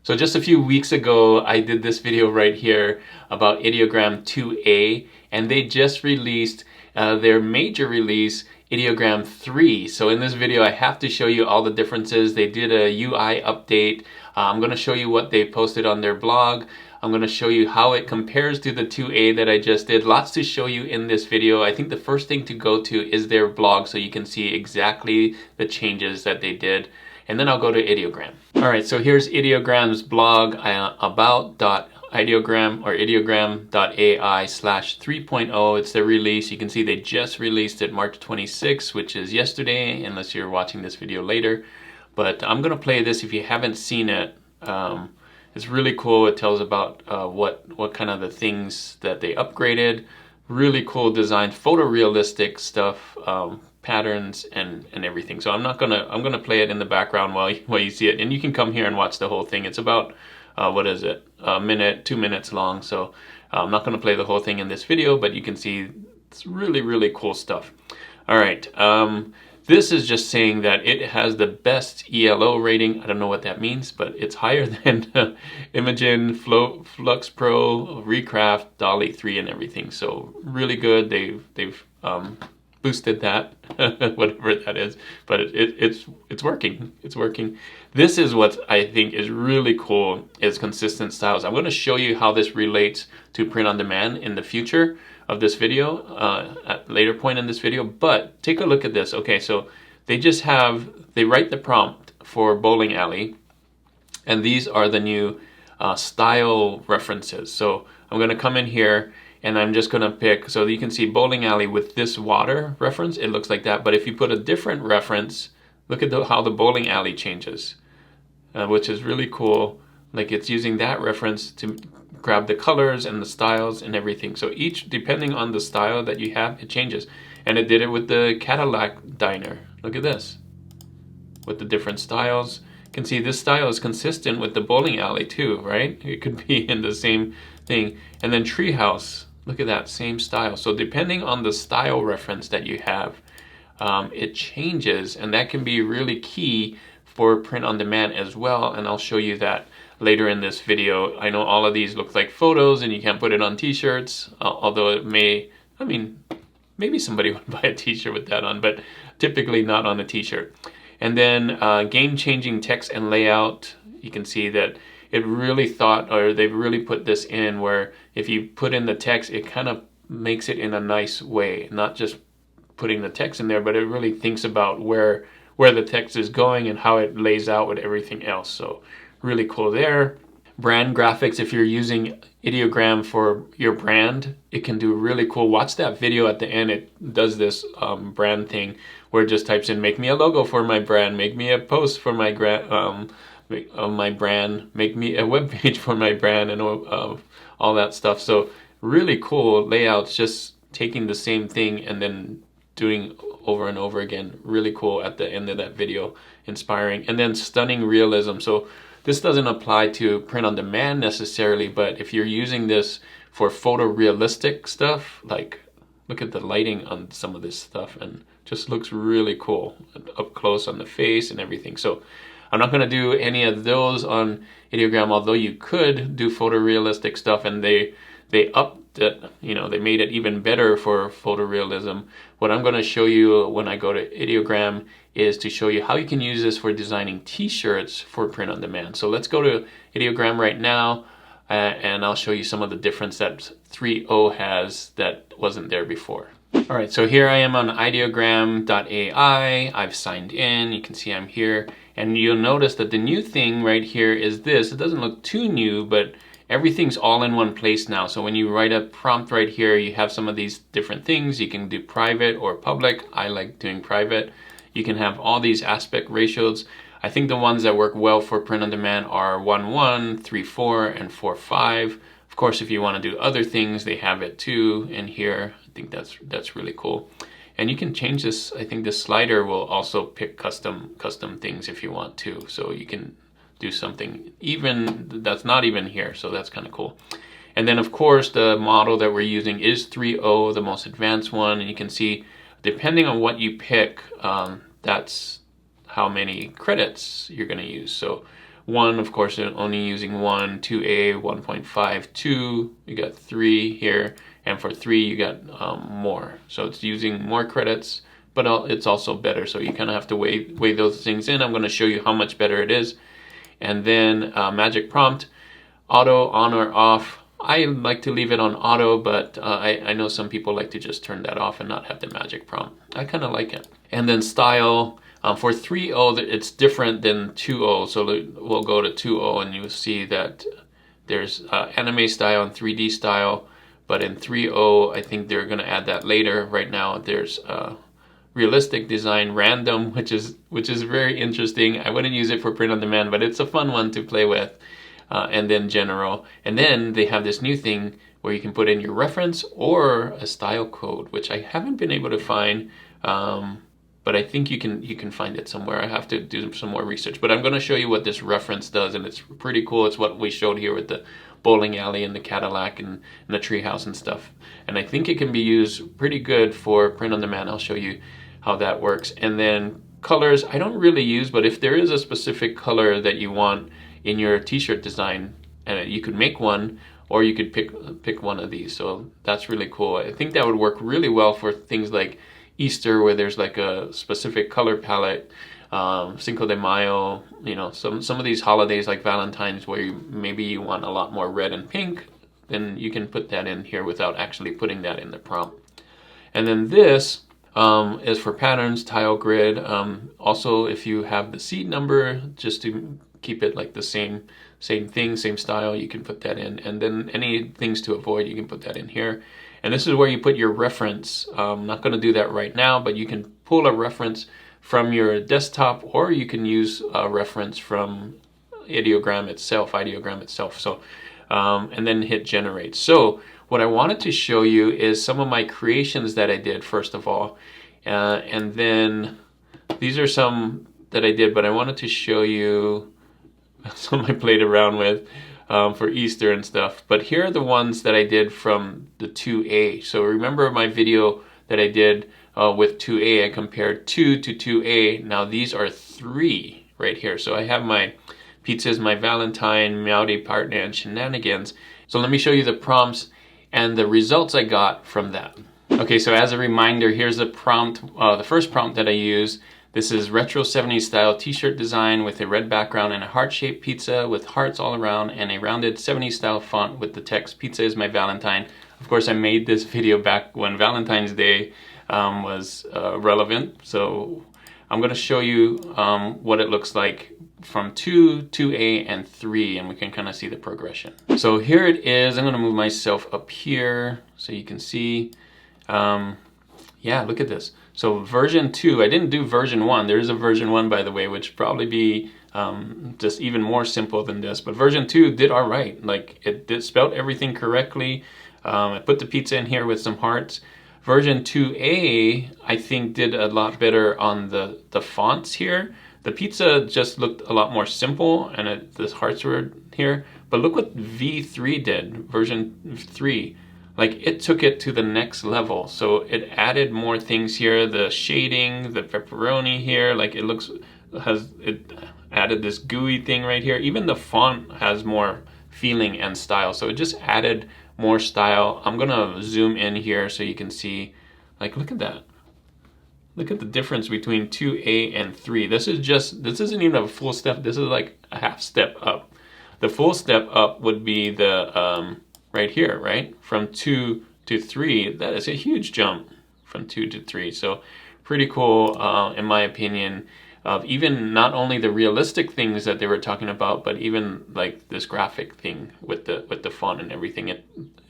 So just a few weeks ago, I did this video right here about IDEOGRAM 2.0, and they just released their major release, IDEOGRAM 3. So in this video, I have to show you all the differences. They did a UI update. I'm going to show you what they posted on their blog. I'm going to show you how it compares to the 2.0 that I just did. Lots to show you in this video. I think the first thing to go to is their blog so you can see exactly the changes that they did. And then I'll go to Ideogram. All right, so here's Ideogram's blog about.ideogram or ideogram.ai/3.0. It's their release. You can see they just released it March 26th, which is yesterday, unless you're watching this video later. But I'm gonna play this if you haven't seen it. It's really cool. It tells about what kind of the things that they upgraded. Really cool design, photorealistic stuff. Patterns and everything. So I'm gonna play it in the background while you see it, and you can come here and watch the whole thing. It's about what is it, a minute, 2 minutes long. So I'm not gonna play the whole thing in this video, but you can see it's really cool stuff. All right, this is just saying that it has the best ELO rating. I don't know what that means, but it's higher than Imagen, Flux Pro, Recraft, DALL-E 3, and everything. So really good. They've boosted that, whatever that is, but it's working. It's working. This is what I think is really cool, is consistent styles. I'm going to show you how this relates to print on demand in the future of this video, at a later point in this video, but take a look at this. Okay, so they write the prompt for bowling alley, and these are the new style references. So I'm going to come in here and I'm just gonna pick, so you can see bowling alley with this water reference, it looks like that. But if you put a different reference, look at how the bowling alley changes, which is really cool. Like, it's using that reference to grab the colors and the styles and everything. So each, depending on the style that you have, it changes. And it did it with the Cadillac diner. Look at this, with the different styles. You can see this style is consistent with the bowling alley too, right? It could be in the same thing. And then treehouse. Look at that, same style. So depending on the style reference that you have, it changes, and that can be really key for print on demand as well. And I'll show you that later in this video. I know all of these look like photos and you can't put it on t-shirts, although it may, I mean, maybe somebody would buy a t-shirt with that on, but typically not on a t-shirt. And then game-changing text and layout. You can see that it really thought, or they've really put this in where if you put in the text, it kind of makes it in a nice way, not just putting the text in there, but it really thinks about where the text is going and how it lays out with everything else. So really cool there. Brand graphics, if you're using Ideogram for your brand, it can do really cool. Watch that video at the end. It does this brand thing where it just types in, make me a logo for my brand, make me a post for my brand, make me a web page for my brand, and all that stuff. So really cool layouts, just taking the same thing and then doing over and over again. Really cool at the end of that video, inspiring. And then stunning realism. So this doesn't apply to print on demand necessarily, but if you're using this for photorealistic stuff, like look at the lighting on some of this stuff, and just looks really cool up close on the face and everything. So I'm not going to do any of those on Ideogram, although you could do photorealistic stuff, and they upped it, they made it even better for photorealism. What I'm going to show you when I go to Ideogram is to show you how you can use this for designing t-shirts for print on demand. So let's go to Ideogram right now, and I'll show you some of the difference that 3.0 has that wasn't there before. All right, so here I am on ideogram.ai. I've signed in. You can see I'm here. And you'll notice that the new thing right here is this. It doesn't look too new, but everything's all in one place now. So when you write a prompt right here, you have some of these different things. You can do private or public. I like doing private. You can have all these aspect ratios. I think the ones that work well for print on demand are 1:1, 3:4, and 4:5. Of course, if you want to do other things, they have it too in here. I think that's really cool. And you can change this. I think this slider will also pick custom things if you want to. So you can do something even that's not even here. So that's kind of cool. And then of course the model that we're using is 3.0, the most advanced one. And you can see depending on what you pick, that's how many credits you're going to use. So 1, of course, they're only using 1, 2A, 1.5, 2, you got 3 here, and for 3 you got more. So it's using more credits, but it's also better, so you kind of have to weigh those things in. I'm going to show you how much better it is. And then magic prompt, auto on or off. I like to leave it on auto, but I know some people like to just turn that off and not have the magic prompt. I kind of like it. And then style, for 3.0, it's different than 2.0. So we'll go to 2.0 and you'll see that there's anime style and 3D style. But in 3.0, I think they're going to add that later. Right now, there's realistic design random, which is very interesting. I wouldn't use it for print on demand, but it's a fun one to play with. And then general, and then they have this new thing where you can put in your reference or a style code, which I haven't been able to find, but I think you can find it somewhere. I have to do some more research, but I'm going to show you what this reference does, and it's pretty cool. It's what we showed here with the bowling alley and the Cadillac and the treehouse and stuff, and I think it can be used pretty good for print on demand. I'll show you how that works. And then colors, I don't really use, but if there is a specific color that you want in your t-shirt design, and you could make one, or you could pick one of these. So that's really cool. I think that would work really well for things like Easter, where there's like a specific color palette, Cinco de Mayo, you know, some of these holidays like Valentine's, where maybe you want a lot more red and pink, then you can put that in here without actually putting that in the prompt. And then this is for patterns, tile grid. Also, if you have the seed number, just to keep it like the same thing, same style, you can put that in. And then any things to avoid, you can put that in here. And this is where you put your reference. I'm not going to do that right now, but you can pull a reference from your desktop, or you can use a reference from IDEOGRAM itself. So, and then hit generate. So what I wanted to show you is some of my creations that I did, first of all. And then these are some that I did, but I wanted to show you some I played around with for Easter and stuff. But here are the ones that I did from the 2A. So remember my video that I did with 2A, I compared 2 to 2A. Now these are 3 right here. So I have my pizzas, my Valentine, Meowdy partner, and shenanigans. So let me show you the prompts and the results I got from that. Okay, so as a reminder, here's the prompt, the first prompt that I use. This is retro 70s style t-shirt design with a red background and a heart-shaped pizza with hearts all around and a rounded 70s style font with the text, "Pizza is my Valentine." Of course, I made this video back when Valentine's Day was relevant. So I'm going to show you what it looks like from 2, 2A, and 3, and we can kind of see the progression. So here it is. I'm going to move myself up here so you can see. Yeah, look at this. So version 2, I didn't do version 1. There is a version 1, by the way, which probably be just even more simple than this. But version 2 did all right. Like, it did spelled everything correctly. I put the pizza in here with some hearts. Version 2A, I think, did a lot better on the fonts here. The pizza just looked a lot more simple, and the hearts were here. But look what V3 did, version 3. Like, it took it to the next level. So it added more things here, the shading, the pepperoni here, like it added this gooey thing right here. Even the font has more feeling and style. So it just added more style. I'm gonna zoom in here so you can see, like, look at that. Look at the difference between 2A and 3. This isn't even a full step. This is like a half step up. The full step up would be the, right here, right? From 2 to 3, that is a huge jump from 2 to 3. So pretty cool, in my opinion, of even not only the realistic things that they were talking about, but even like this graphic thing with the font and everything.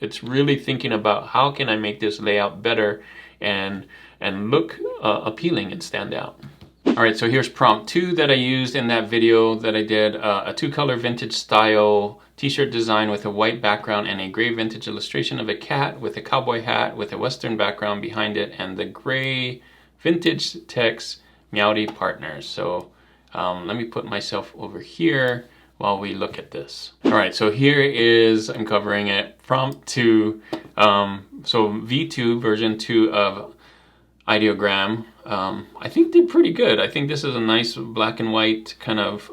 It's really thinking about how can I make this layout better and look appealing and stand out. All right, so here's prompt 2 that I used in that video that I did, a 2-color vintage style t-shirt design with a white background and a gray vintage illustration of a cat with a cowboy hat with a western background behind it, and the gray vintage text, "Meowdy partners." So let me put myself over here while we look at this. All right, so here is, I'm covering it, prompt 2. So V2, version 2 of IDEOGRAM, I think did pretty good. I think this is a nice black and white kind of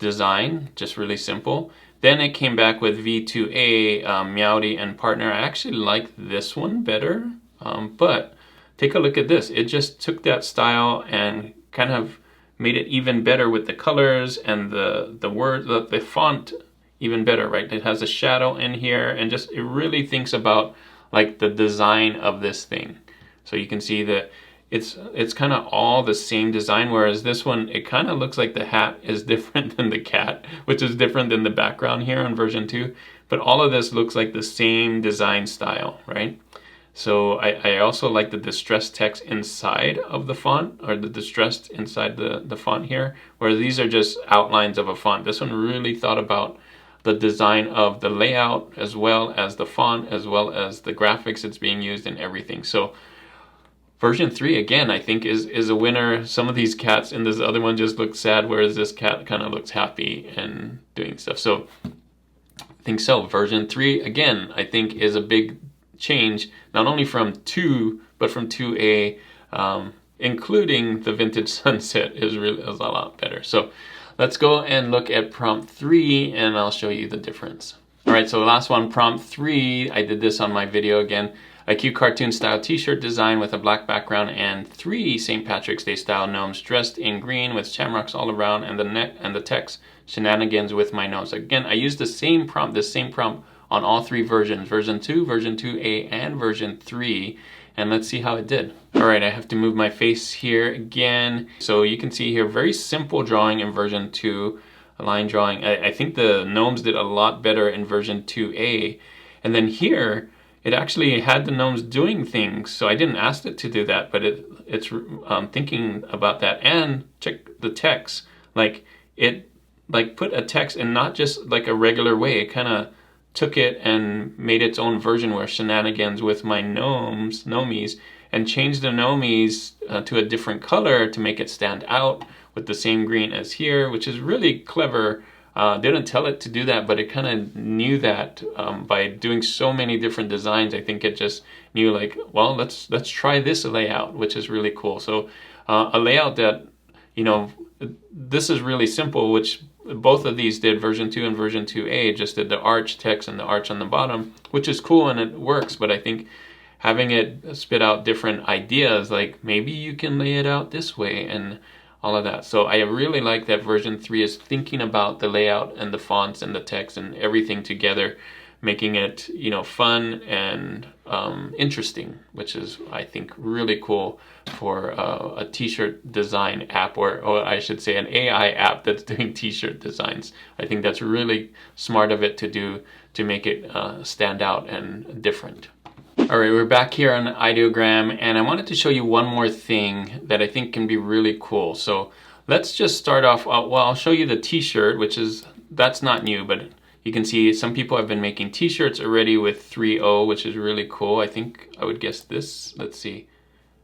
design, just really simple. Then it came back with V2A, Meowdy and Partner. I actually like this one better, but take a look at this. It just took that style and kind of made it even better with the colors and the font even better, right? It has a shadow in here, and just it really thinks about like the design of this thing. So you can see that it's kind of all the same design, whereas this one, it kind of looks like the hat is different than the cat, which is different than the background here on version 2. But all of this looks like the same design style, right? So I also like the distressed text inside of the font, or the distressed inside the font here, where these are just outlines of a font. This one really thought about the design of the layout, as well as the font, as well as the graphics it's being used and everything. So version 3, again, I think is a winner. Some of these cats in this other one just look sad, whereas this cat kind of looks happy and doing stuff. So I think so. Version 3, again, I think is a big change, not only from 2, but from 2A, including the vintage sunset is a lot better. So let's go and look at prompt 3, and I'll show you the difference. All right, so the last one, prompt 3, I did this on my video again. A cute cartoon style t-shirt design with a black background and 3 St. Patrick's Day style gnomes dressed in green with shamrocks all around, and the text, shenanigans with my gnomes. Again, I used the same prompt on all 3 versions, version 2, version 2A, and version 3. And let's see how it did. All right, I have to move my face here again. So you can see here, very simple drawing in version 2, a line drawing. I think the gnomes did a lot better in version 2A. And then here, it actually had the gnomes doing things. So I didn't ask it to do that, but it's thinking about that. And check the text. Like, it put a text in not just like a regular way. It kind of took it and made its own version, where shenanigans with my gnomies, and changed the gnomies to a different color to make it stand out with the same green as here, which is really clever. Didn't tell it to do that, but it kind of knew that by doing so many different designs. I think it just knew, like, well, let's try this layout, which is really cool. So a layout that, you know, this is really simple, which both of these did, version 2 and version 2A, just did the arch text and the arch on the bottom, which is cool and it works. But I think having it spit out different ideas, like maybe you can lay it out this way and all of that. So I really like that version 3 is thinking about the layout and the fonts and the text and everything together, making it, you know, fun and interesting, which is, I think, really cool for a t-shirt design app, or I should say an AI app that's doing t-shirt designs. I think that's really smart of it to do, to make it stand out and different. All right, we're back here on Ideogram, and I wanted to show you one more thing that I think can be really cool. So let's just start off, well, I'll show you the t-shirt, that's not new, but you can see some people have been making t-shirts already with 3.0, which is really cool. I think I would guess this, let's see.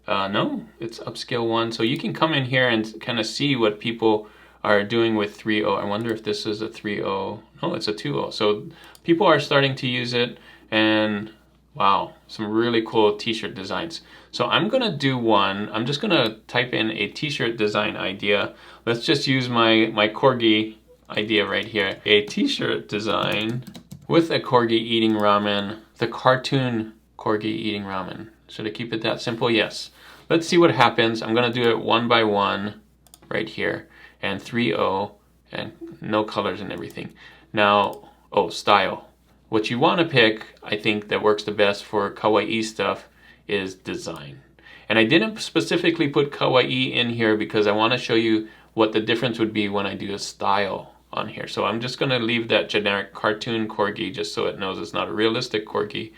No, it's upscale 1. So you can come in here and kind of see what people are doing with 3.0. I wonder if this is a 3.0. No, it's a 2.0. So people are starting to use it, and wow, some really cool t-shirt designs. So I'm gonna do one. I'm just gonna type in a t-shirt design idea. Let's just use my corgi idea right here. A t-shirt design with a corgi eating ramen, the cartoon corgi eating ramen. Should I keep it that simple? Yes. Let's see what happens. I'm gonna do it one by one right here, and 3.0, and no colors and everything. Now, oh, style. What you want to pick, I think, that works the best for kawaii stuff is design. And I didn't specifically put kawaii in here because I want to show you what the difference would be when I do a style on here. So I'm just going to leave that generic cartoon corgi just so it knows it's not a realistic corgi.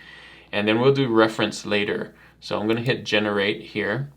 And then we'll do reference later. So I'm going to hit generate here.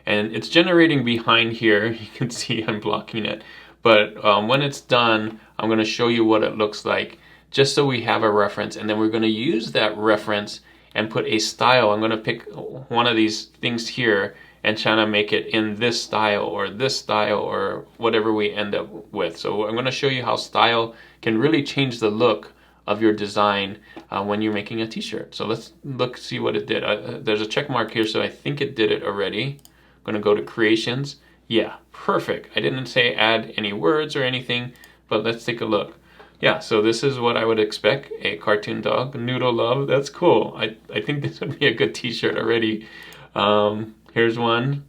And it's generating behind here. You can see I'm blocking it. But when it's done, I'm going to show you what it looks like, just so we have a reference, and then we're going to use that reference and put a style. I'm going to pick one of these things here and try to make it in this style or whatever we end up with. So I'm going to show you how style can really change the look of your design when you're making a t-shirt. So let's see what it did. There's a check mark here, so I think it did it already. I'm going to go to creations Yeah, perfect. I didn't say add any words or anything, but let's take a look. Yeah, so this is what I would expect, a cartoon dog, Noodle Love. That's cool. I think this would be a good t-shirt already. Here's one,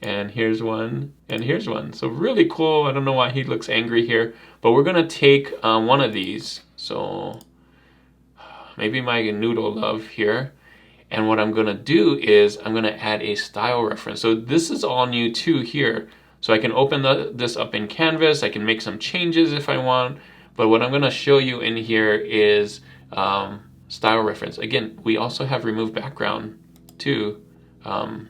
and here's one, and here's one. So really cool. I don't know why he looks angry here, but we're gonna take one of these. So maybe my Noodle Love here. And what I'm gonna do is I'm gonna add a style reference. So this is all new too here. So I can open this up in Canvas. I can make some changes if I want. But what I'm gonna show you in here is style reference. Again, we also have remove background too,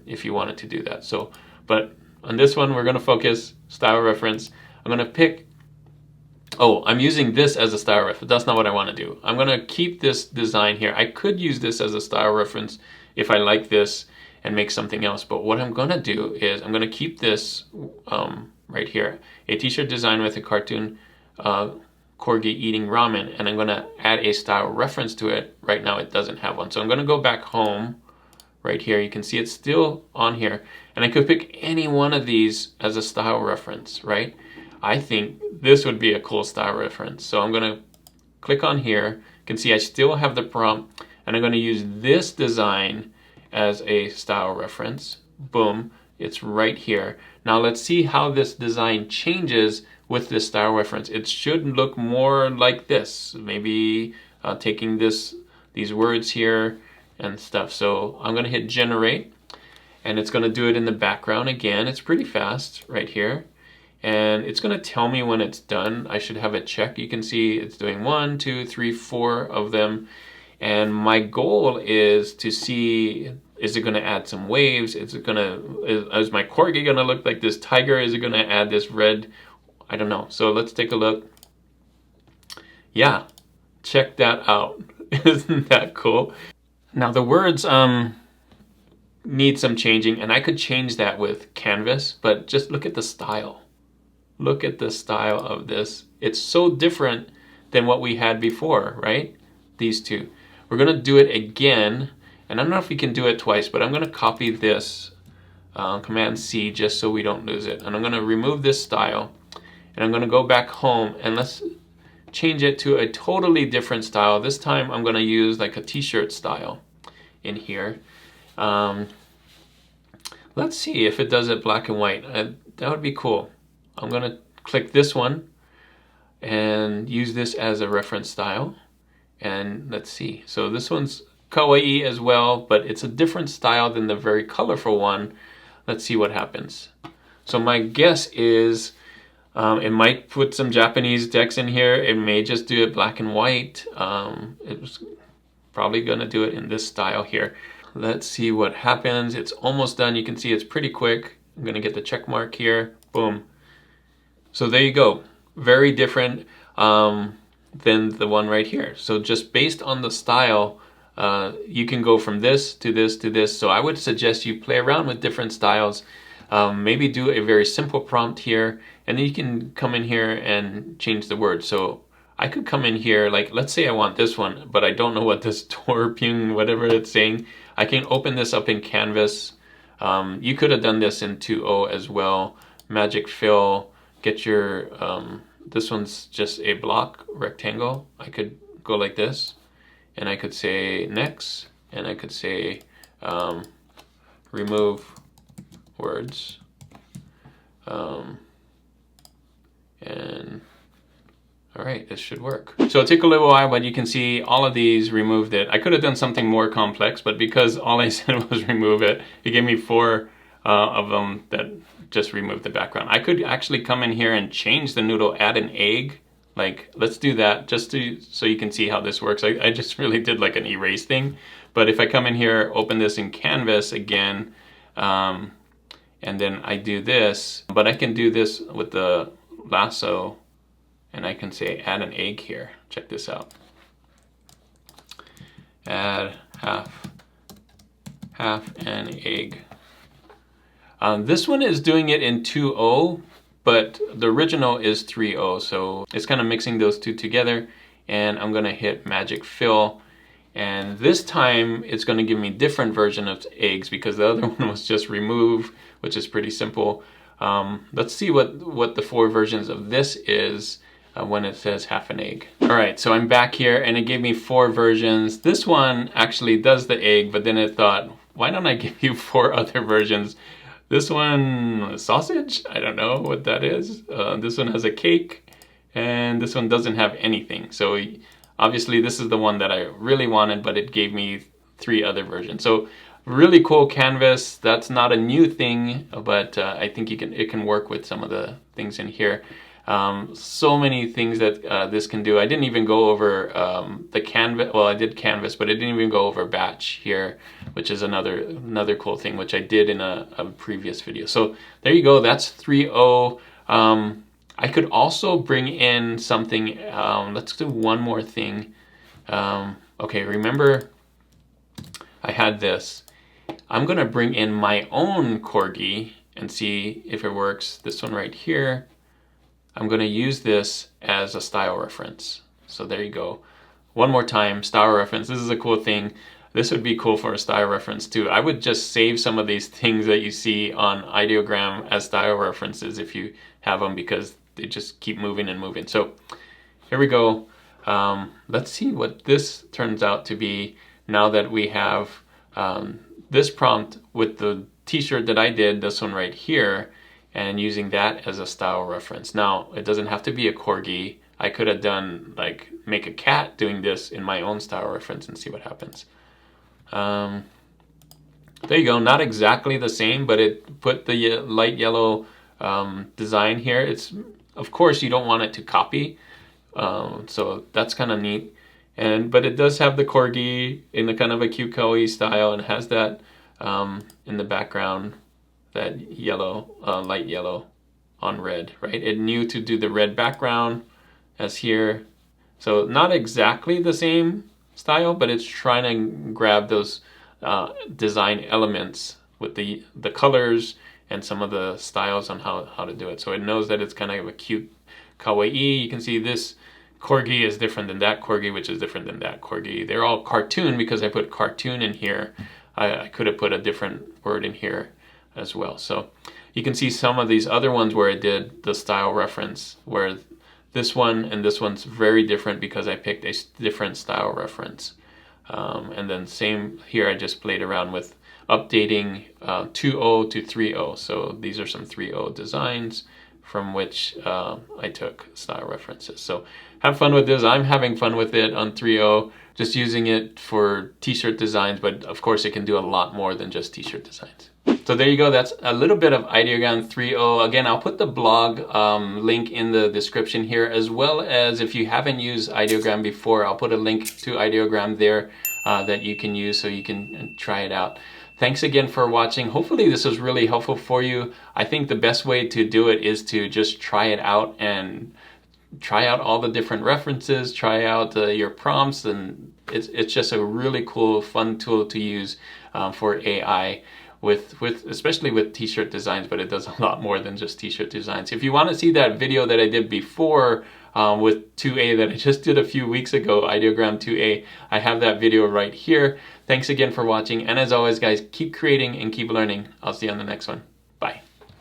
if you wanted to do that. So, but on this one, we're gonna focus style reference. I'm gonna pick, oh, I'm using this as a style reference. That's not what I want to do. I'm going to keep this design here. I could use this as a style reference if I like this and make something else. But what I'm going to do is I'm going to keep this right here. A t-shirt design with a cartoon corgi eating ramen. And I'm going to add a style reference to it. Right now it doesn't have one. So I'm going to go back home right here. You can see it's still on here. And I could pick any one of these as a style reference, right? I think this would be a cool style reference. So I'm going to click on here. You can see I still have the prompt, and I'm going to use this design as a style reference. Boom, it's right here. Now let's see how this design changes with this style reference. It should look more like this, maybe taking these words here and stuff. So I'm going to hit generate, and it's going to do it in the background again. It's pretty fast right here. And it's going to tell me when it's done. I should have it checked. You can see it's doing 1, 2, 3, 4 of them. And my goal is to see, is it going to add some waves? Is my corgi going to look like this tiger? Is it going to add this red? I don't know. So let's take a look. Yeah, check that out. Isn't that cool? Now the words need some changing, and I could change that with Canvas, but just look at the style. Look at the style of this. It's so different than what we had before, right? These two. We're going to do it again. And I don't know if we can do it twice, but I'm going to copy this, Command C, just so we don't lose it. And I'm going to remove this style. And I'm going to go back home, and let's change it to a totally different style. This time I'm going to use like a t-shirt style in here. Let's see if it does it black and white. That would be cool. I'm going to click this one and use this as a reference style. And let's see. So this one's kawaii as well, but it's a different style than the very colorful one. Let's see what happens. So my guess is it might put some Japanese text in here. It may just do it black and white. It's probably going to do it in this style here. Let's see what happens. It's almost done. You can see it's pretty quick. I'm going to get the check mark here. Boom. So there you go. Very different than the one right here. So just based on the style, you can go from this to this to this. So I would suggest you play around with different styles. Maybe do a very simple prompt here, and then you can come in here and change the word. So I could come in here, like let's say I want this one, but I don't know what this torping, whatever it's saying. I can open this up in Canvas. You could have done this in 2.0 as well. Magic fill. Get your, this one's just a block rectangle. I could go like this, and I could say next, and I could say remove words, and all right, this should work. So it took a little while, but you can see all of these removed it. I could have done something more complex, but because all I said was remove it, it gave me 4 of them that just remove the background. I could actually come in here and change the noodle, add an egg. Like, let's do that just so you can see how this works. I just really did like an erase thing. But if I come in here, open this in Canvas again, and then I do this, but I can do this with the lasso, and I can say add an egg here. Check this out. Add half an egg. This one is doing it in 2.0, but the original is 3.0, so it's kind of mixing those two together, and I'm going to hit magic fill, and this time it's going to give me different version of eggs because the other one was just remove, which is pretty simple. Let's see what the 4 versions of this is when it says half an egg. All right, so I'm back here and it gave me 4 versions. This one actually does the egg, but then it thought, why don't I give you 4 other versions? This one, sausage? I don't know what that is. This one has a cake, and this one doesn't have anything. So obviously this is the one that I really wanted, but it gave me 3 other versions. So really cool canvas. That's not a new thing, but I think it can work with some of the things in here. So many things that this can do. I didn't even go over the canvas. Well, I did canvas, but I didn't even go over batch here, which is another cool thing, which I did in a previous video. So there you go. That's 3.0. I could also bring in something. Let's do one more thing. Okay, remember I had this. I'm gonna bring in my own corgi and see if it works. This one right here. I'm going to use this as a style reference. So there you go. One more time, style reference. This is a cool thing. This would be cool for a style reference too. I would just save some of these things that you see on Ideogram as style references if you have them, because they just keep moving and moving. So here we go. Let's see what this turns out to be now that we have this prompt with the t-shirt that I did, this one right here, and using that as a style reference. Now, it doesn't have to be a corgi. I could have done, like, make a cat doing this in my own style reference and see what happens. There you go. Not exactly the same, but it put the light yellow design here. It's, of course, you don't want it to copy, so that's kind of neat. But it does have the corgi in the kind of a cute kawaii style, and has that in the background, that yellow, light yellow on red, right? It knew to do the red background as here. So not exactly the same style, but it's trying to grab those design elements with the colors and some of the styles on how to do it. So it knows that it's kind of a cute kawaii. You can see this corgi is different than that corgi, which is different than that corgi. They're all cartoon because I put cartoon in here. I could have put a different word in here as well. So you can see some of these other ones where I did the style reference, where this one and this one's very different because I picked a different style reference. And then same here, I just played around with updating 2.0 to 3.0. So these are some 3.0 designs from which I took style references. So have fun with this. I'm having fun with it on 3.0, just using it for t-shirt designs, but of course it can do a lot more than just t-shirt designs. So there you go. That's a little bit of Ideogram 3.0. Again, I'll put the blog link in the description here, as well as if you haven't used Ideogram before, I'll put a link to Ideogram there that you can use so you can try it out. Thanks again for watching. Hopefully this was really helpful for you. I think the best way to do it is to just try it out and try out all the different references, try out your prompts, and it's just a really cool, fun tool to use for AI. Especially with t-shirt designs, but it does a lot more than just t-shirt designs. If you want to see that video that I did before with 2A that I just did a few weeks ago, Ideogram 2A, I have that video right here. Thanks again for watching, and as always guys, keep creating and keep learning. I'll see you on the next one.